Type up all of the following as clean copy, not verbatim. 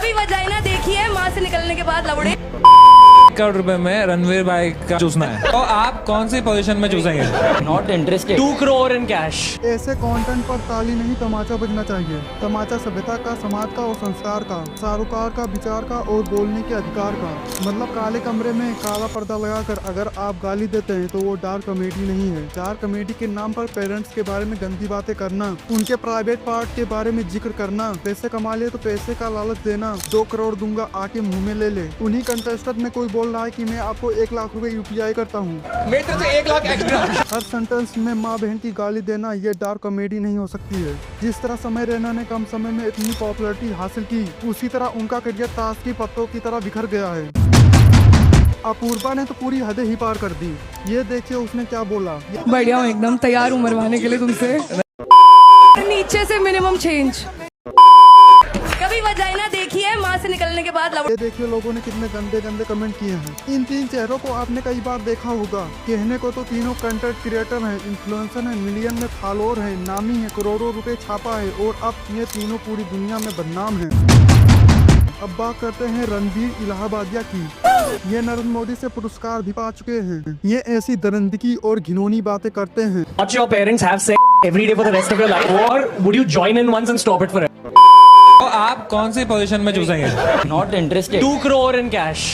कभी वजाइना देखी है माँ से निकलने के बाद लवड़े। करोड़ रुपए में रणवीर भाई का चूसना है तो आप कौन सी पोजीशन में चूसेंगे? Not interested. 2 crore in cash। ऐसे कंटेंट पर ताली नहीं तमाचा बजना चाहिए। तमाचा सभ्यता का, समाज का और संस्कार का, सारोकार का, विचार का और बोलने के अधिकार का। मतलब काले कमरे में काला पर्दा लगाकर अगर आप गाली देते हैं तो वो डार्क कॉमेडी नहीं है। डार्क कॉमेडी के नाम पर पेरेंट्स के बारे में गंदी बातें करना, उनके प्राइवेट पार्ट के बारे में जिक्र करना, पैसे कमा ले तो पैसे का लालच देना, 2 करोड़ दूंगा आके मुँह में ले ले। उन्हीं कंटेस्टेंट में कोई बोल रहा है कि मैं आपको 1 लाख रुपए UPI करता हूँ। मेरी तरफ से 1 लाख एक्स्ट्रा। हर सेंटेंस में माँ बहन की गाली देना ये डार्क कॉमेडी नहीं हो सकती है। जिस तरह समय रैना ने कम समय में इतनी पॉपुलैरिटी हासिल की, उसी तरह उनका करियर ताश की पत्तों की तरह बिखर गया है। अपूर्वा ने तो पूरी हदें ही पार कर दी। ये देखिए उसने क्या बोला। बढ़िया हूँ, एकदम तैयार हूँ मरवाने के लिए तुमसे। नीचे से मिनिमम चेंज। कभी वजाइना देखी है माँ से निकलने के बाद लवड़े। ये देखिए लोगों ने कितने गंदे गंदे कमेंट किए हैं। इन 3 चेहरों को आपने कई बार देखा होगा। कहने को तो तीनों कंटेंट क्रिएटर हैं, इन्फ्लुएंसर हैं, मिलियन में फॉलोअर हैं, नामी है, करोड़ों रुपए छापा है और अब ये तीनों पूरी दुनिया में बदनाम हैं। अब बात करते हैं रणवीर इलाहाबादिया की। ये नरेंद्र मोदी से पुरस्कार भी पा चुके हैं। ये ऐसी दरिंदगी और घिनौनी बातें करते हैं। What your parents have sex every day for the rest of your life, or would you join in once and stop it forever? तो आप कौन सी पोजीशन में चूसेंगे? Not interested. 2 crore in cash।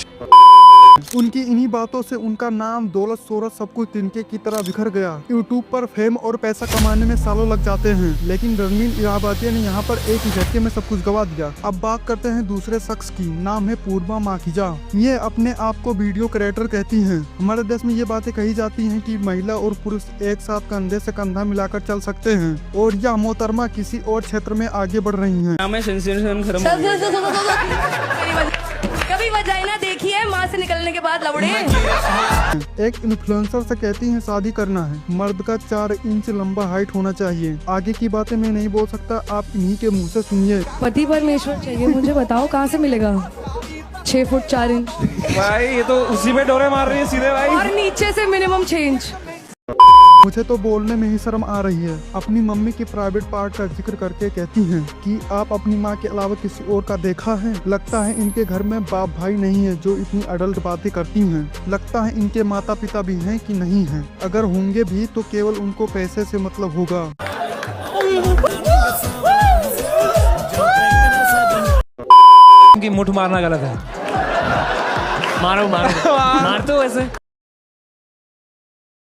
उनकी इन्हीं बातों से उनका नाम, दौलत, शोहरत सब कुछ तिनके की तरह बिखर गया। यूट्यूब पर फेम और पैसा कमाने में सालों लग जाते हैं, लेकिन रणवीर इलाहाबादिया ने यहाँ पर एक ही झटके में सब कुछ गवा दिया। अब बात करते हैं दूसरे शख्स की। नाम है पूर्वा माखीजा। ये अपने आप को वीडियो क्रिएटर कहती हैं। हमारे देश में ये बातें कही जाती हैं कि महिला और पुरुष एक साथ कंधे से कंधा मिलाकर चल सकते हैं और यह मोहतरमा किसी और क्षेत्र में आगे बढ़ रही है। कभी वजाइना देखी है माँ से निकलने के बाद लवड़े। एक इन्फ्लुएंसर से कहती हैं शादी करना है, मर्द का 4 इंच लंबा हाइट होना चाहिए। आगे की बातें मैं नहीं बोल सकता, आप इन्हीं के मुंह से सुनिए। पति परमेश्वर चाहिए मुझे, बताओ कहाँ से मिलेगा? 6 फुट 4 इंच भाई ये तो उसी में डोरे मार रही है सीधे भाई। और नीचे से मिनिमम चेंज। मुझे तो बोलने में ही शर्म आ रही है। अपनी मम्मी के प्राइवेट पार्ट का जिक्र करके कहती हैं कि आप अपनी माँ के अलावा किसी और का देखा है? लगता है इनके घर में बाप भाई नहीं है जो इतनी अडल्ट बातें करती हैं। लगता है इनके माता पिता भी हैं कि नहीं हैं। अगर होंगे भी तो केवल उनको पैसे से मतलब होगा। कि मुठ मारना गलत है। मारो मारो मार तो वैसे।